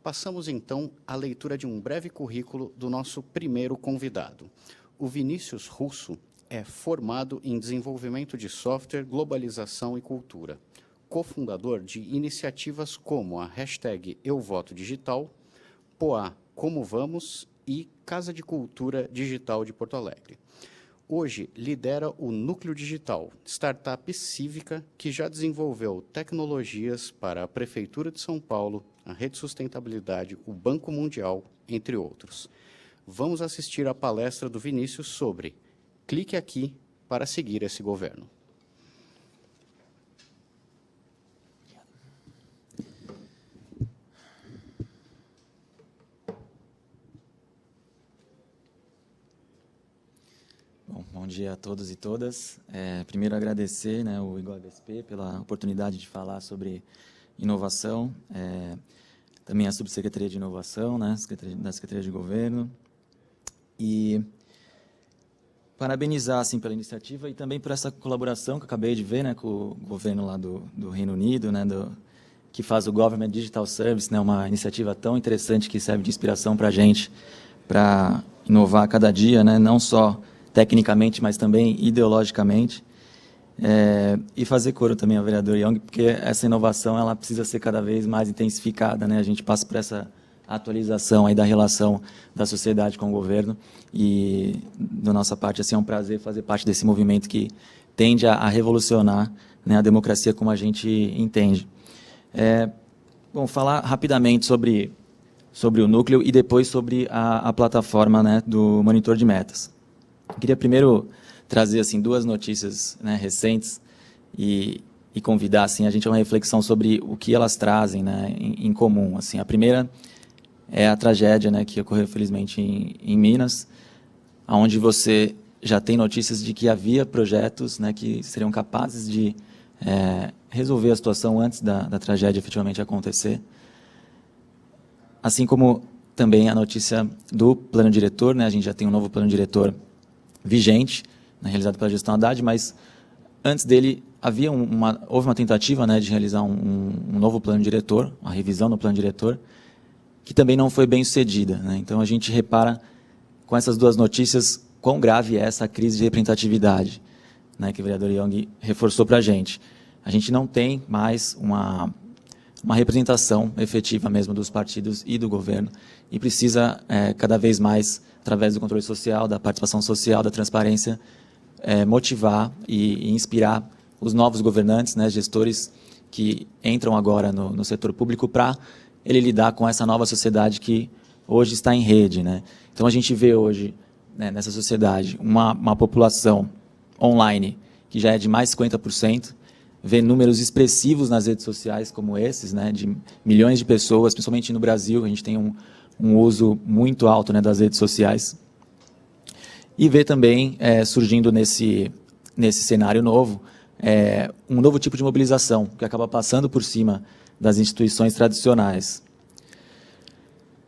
Passamos, então, à leitura de um breve currículo do nosso primeiro convidado. O Vinícius Russo é formado em desenvolvimento de software, globalização e cultura, cofundador de iniciativas como a hashtag Eu Voto Digital, Poá Como Vamos e Casa de Cultura Digital de Porto Alegre. Hoje, lidera o Núcleo Digital, startup cívica que já desenvolveu tecnologias para a Prefeitura de São Paulo, a Rede Sustentabilidade, o Banco Mundial, entre outros. Vamos assistir à palestra do Vinícius sobre Clique aqui para seguir esse governo. Bom dia a todos e todas. Primeiro, agradecer, o IGOABSP pela oportunidade de falar sobre inovação, também a Subsecretaria de Inovação, da Secretaria de Governo, e parabenizar assim, pela iniciativa e também por essa colaboração que eu acabei de ver com o governo lá do Reino Unido, que faz o Government Digital Service, uma iniciativa tão interessante que serve de inspiração para a gente, para inovar a cada dia, não só tecnicamente, mas também ideologicamente, e fazer coro também ao vereador Young, porque essa inovação ela precisa ser cada vez mais intensificada, a gente passa por essa atualização aí da relação da sociedade com o governo, e da nossa parte assim, é um prazer fazer parte desse movimento que tende a revolucionar a democracia como a gente entende. Bom, falar rapidamente sobre o núcleo e depois sobre a plataforma do monitor de metas. Eu queria primeiro trazer assim, duas notícias recentes e convidar assim, a gente a uma reflexão sobre o que elas trazem em comum. Assim. A primeira é a tragédia que ocorreu, felizmente, em Minas, onde você já tem notícias de que havia projetos que seriam capazes de resolver a situação antes da tragédia efetivamente acontecer. Assim como também a notícia do plano diretor, a gente já tem um novo plano diretor vigente, realizado pela gestão Haddad, mas antes dele houve uma tentativa de realizar um novo plano diretor, uma revisão do plano diretor, que também não foi bem sucedida. Então a gente repara com essas duas notícias quão grave é essa crise de representatividade, que o vereador Young reforçou para a gente. A gente não tem mais uma representação efetiva mesmo dos partidos e do governo, e precisa cada vez mais, através do controle social, da participação social, da transparência, motivar e inspirar os novos governantes, gestores que entram agora no setor público para ele lidar com essa nova sociedade que hoje está em rede. Então a gente vê hoje, nessa sociedade, uma população online que já é de mais de 50%, vê números expressivos nas redes sociais como esses, de milhões de pessoas, principalmente no Brasil, a gente tem um uso muito alto das redes sociais, e vê também, surgindo nesse cenário novo, um novo tipo de mobilização, que acaba passando por cima das instituições tradicionais.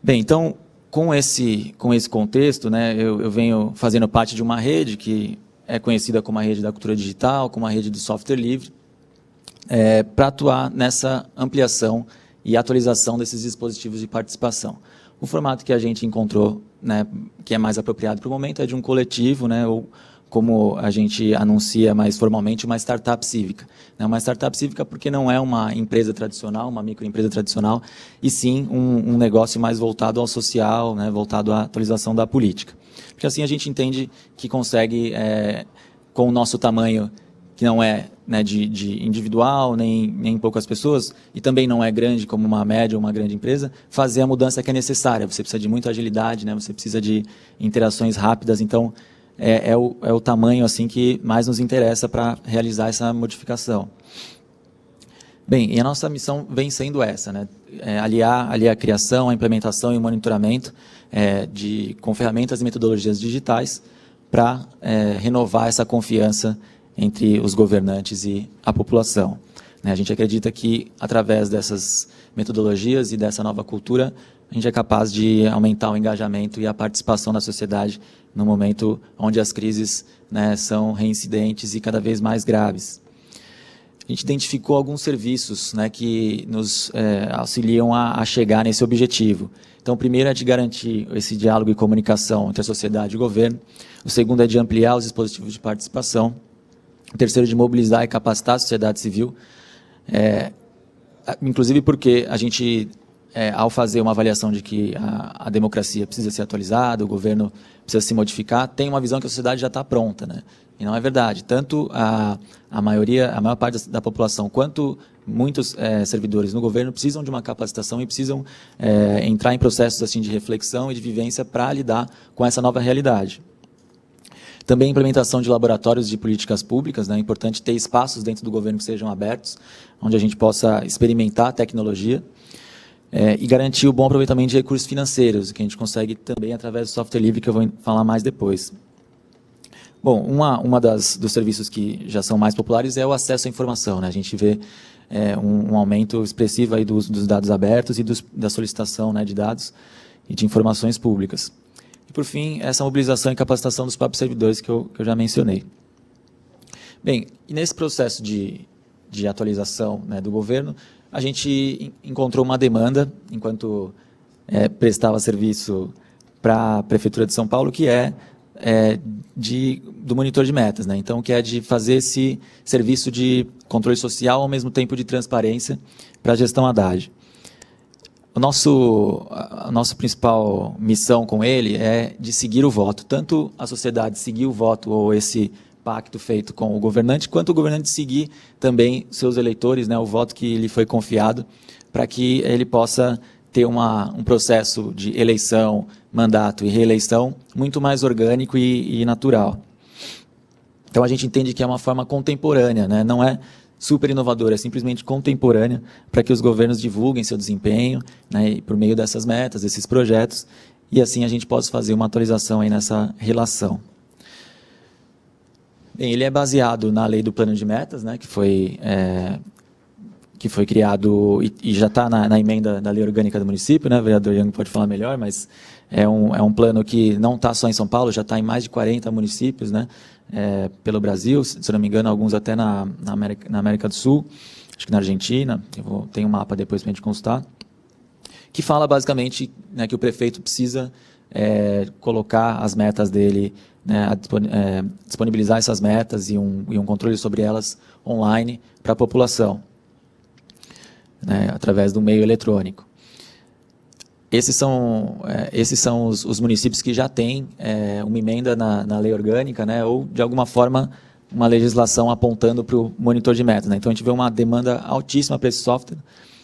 Bem, então, com esse contexto, eu venho fazendo parte de uma rede que é conhecida como a rede da cultura digital, como a rede do software livre, para atuar nessa ampliação e atualização desses dispositivos de participação. O formato que a gente encontrou, que é mais apropriado para o momento, é de um coletivo, ou como a gente anuncia mais formalmente, uma startup cívica. Uma startup cívica porque não é uma empresa tradicional, uma microempresa tradicional, e sim um negócio mais voltado ao social, voltado à atualização da política. Porque assim a gente entende que consegue, com o nosso tamanho, que não é de individual, nem poucas pessoas, e também não é grande como uma média ou uma grande empresa, fazer a mudança que é necessária. Você precisa de muita agilidade, você precisa de interações rápidas, então é o tamanho assim, que mais nos interessa para realizar essa modificação. Bem, e a nossa missão vem sendo essa, aliar a criação, a implementação e o monitoramento com ferramentas e metodologias digitais para renovar essa confiança entre os governantes e a população. A gente acredita que, através dessas metodologias e dessa nova cultura, a gente é capaz de aumentar o engajamento e a participação da sociedade no momento onde as crises são reincidentes e cada vez mais graves. a gente identificou alguns serviços, né, que nos auxiliam a chegar nesse objetivo. Então, o primeiro é de garantir esse diálogo e comunicação entre a sociedade e o governo. O segundo é de ampliar os dispositivos de participação. O terceiro, de mobilizar e capacitar a sociedade civil. Inclusive porque a gente, ao fazer uma avaliação de que a democracia precisa ser atualizada, o governo precisa se modificar, tem uma visão que a sociedade já está pronta, né? E não é verdade. Tanto a maior parte da população, quanto muitos servidores no governo precisam de uma capacitação e precisam entrar em processos assim de reflexão e de vivência para lidar com essa nova realidade. Também a implementação de laboratórios de políticas públicas, né? É importante ter espaços dentro do governo que sejam abertos, onde a gente possa experimentar a tecnologia e garantir o bom aproveitamento de recursos financeiros, que a gente consegue também através do software livre, que eu vou falar mais depois. Bom, uma dos serviços que já são mais populares é o acesso à informação, né? A gente vê um aumento expressivo aí dos dados abertos e da solicitação, né, de dados e de informações públicas. E, por fim, essa mobilização e capacitação dos próprios servidores que eu já mencionei. Bem, e nesse processo de atualização, né, do governo, a gente encontrou uma demanda, enquanto prestava serviço para a Prefeitura de São Paulo, que do monitor de metas, né? Então, que é de fazer esse serviço de controle social ao mesmo tempo de transparência para a gestão Haddad. A nossa principal missão com ele é de seguir o voto, tanto a sociedade seguir o voto ou esse pacto feito com o governante, quanto o governante seguir também seus eleitores, né, o voto que lhe foi confiado, para que ele possa ter um processo de eleição, mandato e reeleição muito mais orgânico e natural. Então, a gente entende que é uma forma contemporânea, né? Não é super inovadora, é simplesmente contemporânea, para que os governos divulguem seu desempenho, né, por meio dessas metas, desses projetos, e assim a gente possa fazer uma atualização aí nessa relação. Bem, ele é baseado na lei do plano de metas, né, que foi criado e já está na emenda da lei orgânica do município, né? O vereador Yang pode falar melhor, mas é um plano que não está só em São Paulo, já está em mais de 40 municípios, né? Pelo Brasil, se não me engano, alguns até na América do Sul, acho que na Argentina, tem um mapa depois para a gente consultar, que fala basicamente, né, que o prefeito precisa colocar as metas dele, né, disponibilizar essas metas e um controle sobre elas online para a população, né, através do meio eletrônico. Esses são os municípios que já têm uma emenda na lei orgânica, né, ou, de alguma forma, uma legislação apontando para o monitor de metas, né? Então, a gente vê uma demanda altíssima para esse software,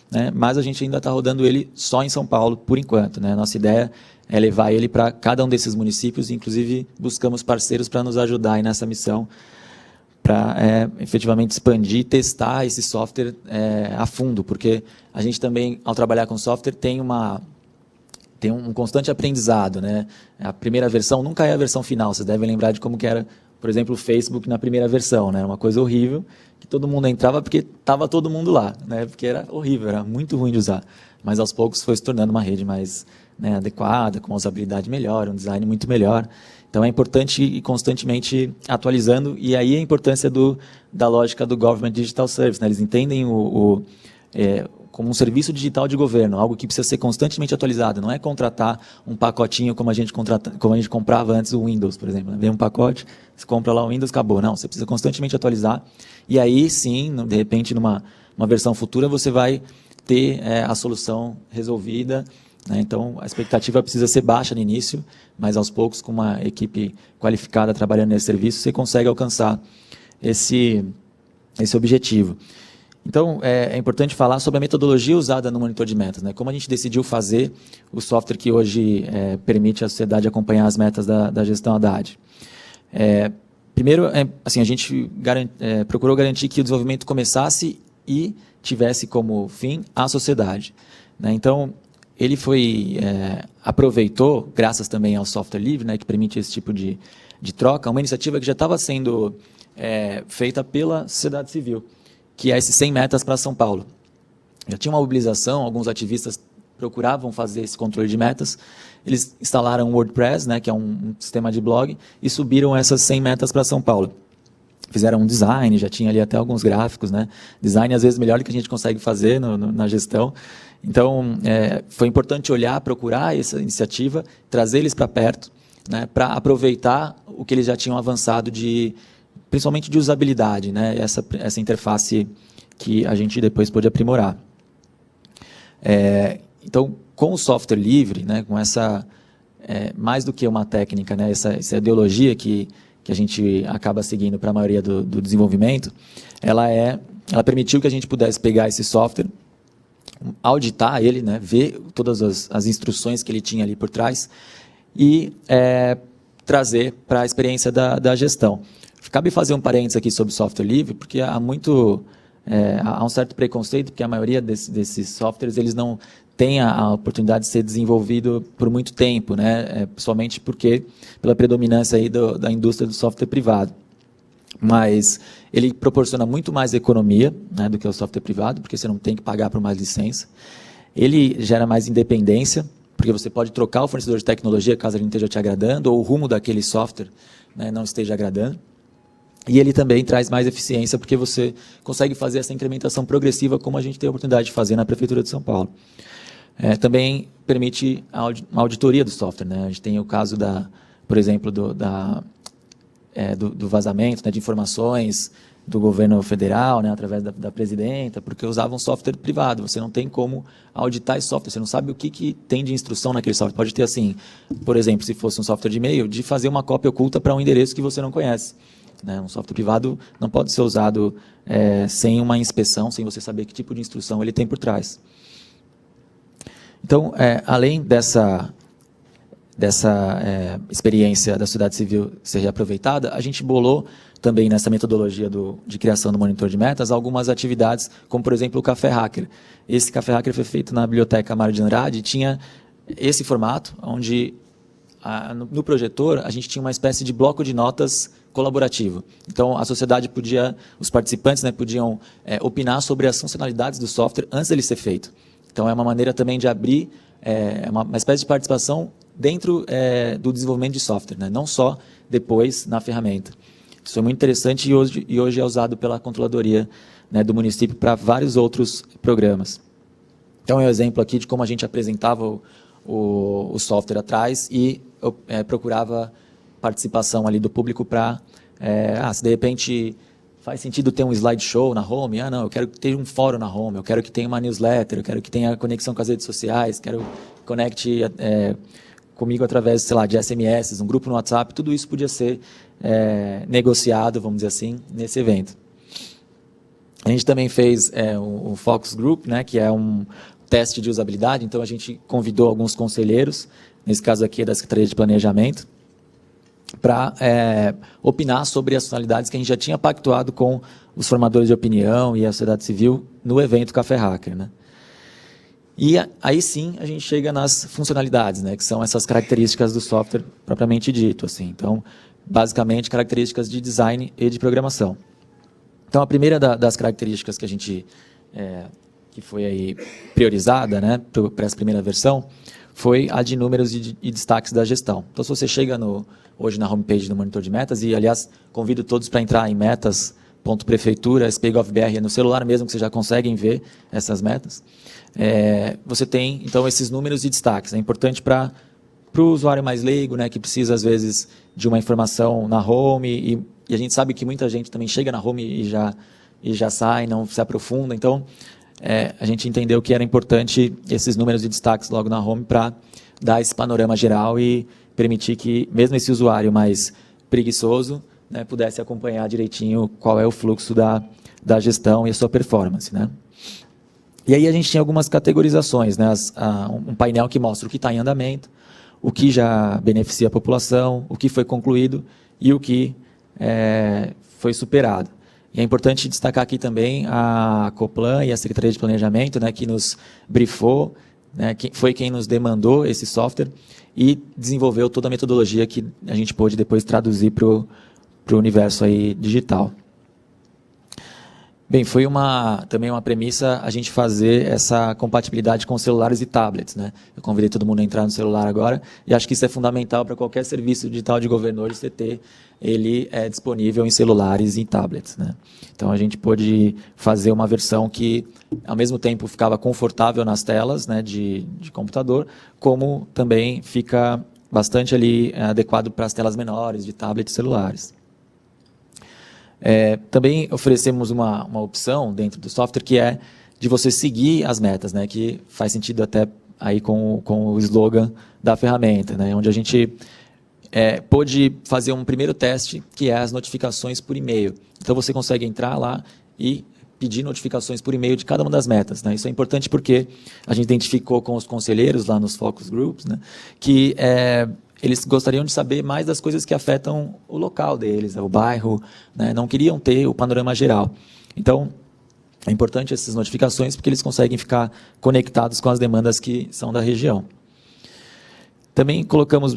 né, mas a gente ainda está rodando ele só em São Paulo, por enquanto, né? Nossa ideia é levar ele para cada um desses municípios, inclusive buscamos parceiros para nos ajudar aí nessa missão, para efetivamente expandir e testar esse software a fundo, porque a gente também, ao trabalhar com software, tem um constante aprendizado, né? A primeira versão nunca é a versão final, vocês devem lembrar de como que era, por exemplo, o Facebook na primeira versão, né? Era uma coisa horrível, que todo mundo entrava porque estava todo mundo lá, né? Porque era horrível, era muito ruim de usar, mas aos poucos foi se tornando uma rede mais, né, adequada, com uma usabilidade melhor, um design muito melhor. Então, é importante ir constantemente atualizando, e aí a importância da lógica do Government Digital Service, né? Eles entendem como um serviço digital de governo, algo que precisa ser constantemente atualizado. Não é contratar um pacotinho como a gente comprava antes o Windows, por exemplo. Vem um pacote, você compra lá o Windows, acabou. Não, você precisa constantemente atualizar. E aí, sim, de repente, numa versão futura, você vai ter a solução resolvida, né? Então, a expectativa precisa ser baixa no início, mas aos poucos, com uma equipe qualificada trabalhando nesse serviço, você consegue alcançar esse objetivo. Então, é importante falar sobre a metodologia usada no monitor de metas, né? Como a gente decidiu fazer o software que hoje permite à sociedade acompanhar as metas da gestão Haddad. Primeiro, assim, a gente procurou garantir que o desenvolvimento começasse e tivesse como fim a sociedade, né? Então, ele aproveitou, graças também ao software livre, né, que permite esse tipo de troca, uma iniciativa que já estava sendo feita pela sociedade civil, que é esses 100 metas para São Paulo. Já tinha uma mobilização, alguns ativistas procuravam fazer esse controle de metas, eles instalaram o WordPress, né, que é um sistema de blog, e subiram essas 100 metas para São Paulo. fizeram um design, já tinha ali até alguns gráficos, né? Design, às vezes, melhor do que a gente consegue fazer na gestão. Então, foi importante olhar, procurar essa iniciativa, trazer eles para perto, né? Para aproveitar o que eles já tinham avançado, principalmente de usabilidade, né? Essa interface que a gente depois pôde aprimorar. Então, com o software livre, né? Com essa... mais do que uma técnica, né? Essa ideologia que a gente acaba seguindo para a maioria do desenvolvimento, ela permitiu que a gente pudesse pegar esse software, auditar ele, né, ver todas as instruções que ele tinha ali por trás e trazer para a experiência da gestão. Cabe fazer um parênteses aqui sobre software livre, porque há um certo preconceito, porque a maioria desses softwares eles não tem a oportunidade de ser desenvolvido por muito tempo, né? Principalmente pela predominância aí da indústria do software privado. Mas ele proporciona muito mais economia, né, do que o software privado, porque você não tem que pagar por mais licença. Ele gera mais independência, porque você pode trocar o fornecedor de tecnologia caso ele não esteja te agradando, ou o rumo daquele software, né, não esteja agradando. E ele também traz mais eficiência, porque você consegue fazer essa incrementação progressiva, como a gente tem a oportunidade de fazer na Prefeitura de São Paulo. Também permite a auditoria do software, né? A gente tem o caso, por exemplo, do vazamento, né, de informações do governo federal, né, através da presidenta, porque usavam software privado. Você não tem como auditar esse software, você não sabe o que tem de instrução naquele software. Pode ter, assim, por exemplo, se fosse um software de e-mail, de fazer uma cópia oculta para um endereço que você não conhece. Né? Um software privado não pode ser usado sem uma inspeção, sem você saber que tipo de instrução ele tem por trás. Então, além dessa experiência da sociedade civil ser reaproveitada, a gente bolou também nessa metodologia de criação do monitor de metas algumas atividades, como, por exemplo, o Café Hacker. Esse Café Hacker foi feito na Biblioteca Mário de Andrade e tinha esse formato, onde no projetor a gente tinha uma espécie de bloco de notas colaborativo. Então, a sociedade os participantes, né, podiam opinar sobre as funcionalidades do software antes dele ser feito. Então, é uma maneira também de abrir uma espécie de participação dentro do desenvolvimento de software, né? Não só depois na ferramenta. Isso é muito interessante e hoje é usado pela controladoria, né, do município para vários outros programas. Então, é um exemplo aqui de como a gente apresentava o software atrás e eu procurava participação ali do público para, se de repente faz sentido ter um slideshow na home, não, eu quero ter um fórum na home, eu quero que tenha uma newsletter, eu quero que tenha conexão com as redes sociais, quero que conecte comigo através, sei lá, de SMS, um grupo no WhatsApp, tudo isso podia ser negociado, vamos dizer assim, nesse evento. A gente também fez o Focus Group, né, que é um teste de usabilidade, então a gente convidou alguns conselheiros, nesse caso aqui é da Secretaria de Planejamento, para opinar sobre as funcionalidades que a gente já tinha pactuado com os formadores de opinião e a sociedade civil no evento Café Hacker, né? E aí sim a gente chega nas funcionalidades, né, que são essas características do software propriamente dito, assim. Então, basicamente, características de design e de programação. Então, a primeira das características que a gente que foi aí priorizada, né, para essa primeira versão, foi a de números e destaques da gestão. Então, se você chega hoje na homepage do Monitor de Metas, e, aliás, convido todos para entrar em metas.prefeitura, SPGovBR, no celular mesmo, que vocês já conseguem ver essas metas, você tem, então, esses números e destaques. É importante para o usuário mais leigo, né, que precisa, às vezes, de uma informação na home, e a gente sabe que muita gente também chega na home e já sai, não se aprofunda. Então, a gente entendeu que era importante esses números e destaques logo na home para dar esse panorama geral e permitir que, mesmo esse usuário mais preguiçoso, né, pudesse acompanhar direitinho qual é o fluxo da gestão e a sua performance, né? E aí a gente tinha algumas categorizações, né? Um painel que mostra o que está em andamento, o que já beneficia a população, o que foi concluído e o que foi superado. E é importante destacar aqui também a Coplan e a Secretaria de Planejamento, né, que nos briefou, né, foi quem nos demandou esse software e desenvolveu toda a metodologia que a gente pôde depois traduzir para o universo aí digital. Bem, foi também uma premissa a gente fazer essa compatibilidade com celulares e tablets, né? Eu convidei todo mundo a entrar no celular agora e acho que isso é fundamental para qualquer serviço digital de governo hoje, você ter ele disponível em celulares e tablets, né? Então a gente pôde fazer uma versão que ao mesmo tempo ficava confortável nas telas, né, de computador, como também fica bastante ali adequado para as telas menores de tablets e celulares. Também oferecemos uma opção dentro do software que é de você seguir as metas, né, que faz sentido até aí com o slogan da ferramenta, né, onde a gente pôde fazer um primeiro teste, que é as notificações por e-mail. Então, você consegue entrar lá e pedir notificações por e-mail de cada uma das metas, né. Isso é importante porque a gente identificou com os conselheiros lá nos focus groups, né, que eles gostariam de saber mais das coisas que afetam o local deles, o bairro, né? Não queriam ter o panorama geral. Então, é importante essas notificações porque eles conseguem ficar conectados com as demandas que são da região. Também colocamos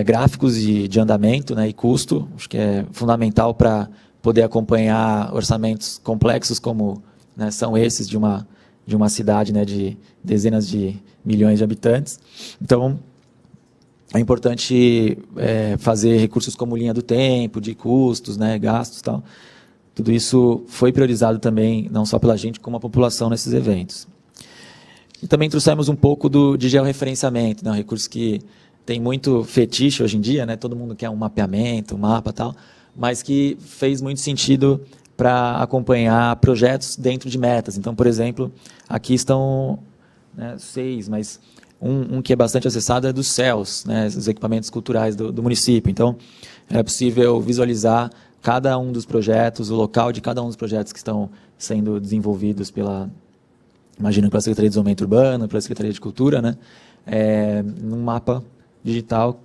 gráficos de andamento, né, e custo, acho que é fundamental para poder acompanhar orçamentos complexos como, né, são esses de uma cidade, né, de dezenas de milhões de habitantes. Então, é importante fazer recursos como linha do tempo, de custos, né, gastos e tal. Tudo isso foi priorizado também, não só pela gente, como a população nesses eventos. E também trouxemos um pouco de georreferenciamento, né, um recurso que tem muito fetiche hoje em dia, né, todo mundo quer um mapeamento, um mapa e tal, mas que fez muito sentido para acompanhar projetos dentro de metas. Então, por exemplo, aqui estão 6, mas um que é bastante acessado é dos céus, né, os equipamentos culturais do município. Então, é possível visualizar cada um dos projetos, o local de cada um dos projetos que estão sendo desenvolvidos imagino, pela Secretaria de Desenvolvimento Urbano, pela Secretaria de Cultura, né, num mapa digital,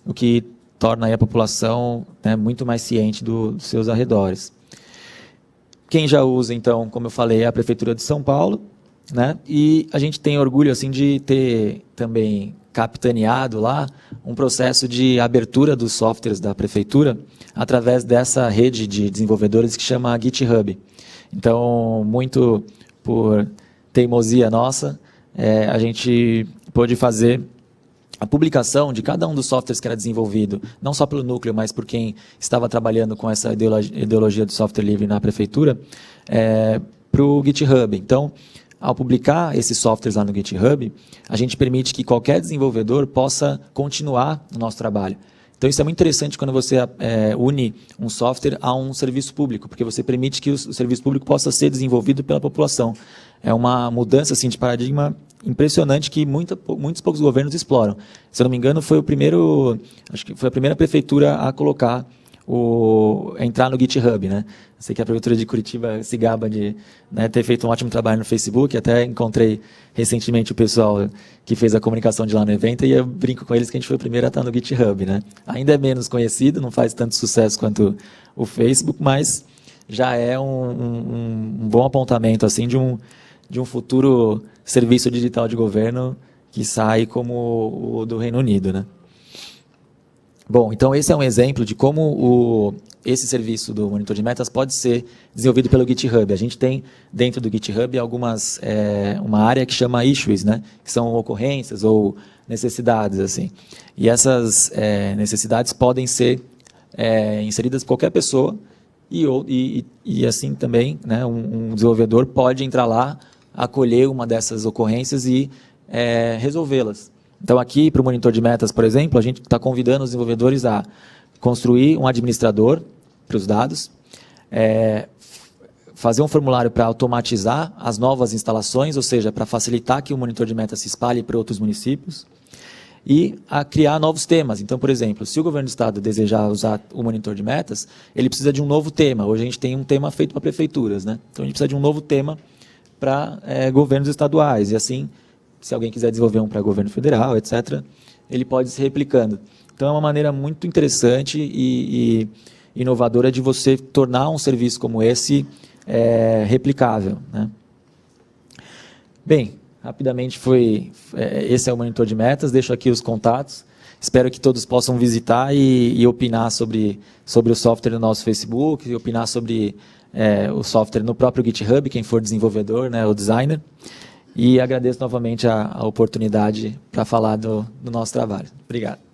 o que torna aí a população, né, muito mais ciente dos seus arredores. Quem já usa, então, como eu falei, é a Prefeitura de São Paulo, né? E a gente tem orgulho assim de ter também capitaneado lá um processo de abertura dos softwares da prefeitura através dessa rede de desenvolvedores que chama GitHub. Então, muito por teimosia nossa, a gente pôde fazer a publicação de cada um dos softwares que era desenvolvido, não só pelo núcleo, mas por quem estava trabalhando com essa ideologia do software livre na prefeitura, para o GitHub. Então, ao publicar esses softwares lá no GitHub, a gente permite que qualquer desenvolvedor possa continuar o nosso trabalho. Então, isso é muito interessante quando você une um software a um serviço público, porque você permite que o serviço público possa ser desenvolvido pela população. É uma mudança assim, de paradigma impressionante que muitos poucos governos exploram. Se eu não me engano, acho que foi a primeira prefeitura a colocar entrar no GitHub, né? Eu sei que a Prefeitura de Curitiba se gaba de, né, ter feito um ótimo trabalho no Facebook, até encontrei recentemente o pessoal que fez a comunicação de lá no evento e eu brinco com eles que a gente foi o primeiro a estar no GitHub, né? Ainda é menos conhecido, não faz tanto sucesso quanto o Facebook, mas já é um bom apontamento assim, de um futuro serviço digital de governo que sai como o do Reino Unido, né? Bom, então esse é um exemplo de como esse serviço do monitor de metas pode ser desenvolvido pelo GitHub. A gente tem dentro do GitHub uma área que chama issues, né? Que são ocorrências ou necessidades, assim. E essas necessidades podem ser inseridas por qualquer pessoa e assim também, né, um desenvolvedor pode entrar lá, acolher uma dessas ocorrências e resolvê-las. Então, aqui, para o monitor de metas, por exemplo, a gente está convidando os desenvolvedores a construir um administrador para os dados, fazer um formulário para automatizar as novas instalações, ou seja, para facilitar que o monitor de metas se espalhe para outros municípios, e a criar novos temas. Então, por exemplo, se o governo do estado desejar usar o monitor de metas, ele precisa de um novo tema. Hoje a gente tem um tema feito para prefeituras, né? Então, a gente precisa de um novo tema para governos estaduais, e assim, se alguém quiser desenvolver um para governo federal, etc., ele pode se replicando. Então, é uma maneira muito interessante e inovadora de você tornar um serviço como esse replicável, né? Bem, rapidamente esse é o monitor de metas, deixo aqui os contatos, espero que todos possam visitar e opinar sobre o software no nosso Facebook, e opinar sobre o software no próprio GitHub, quem for desenvolvedor, né, o designer. E agradeço novamente a oportunidade para falar do nosso trabalho. Obrigado.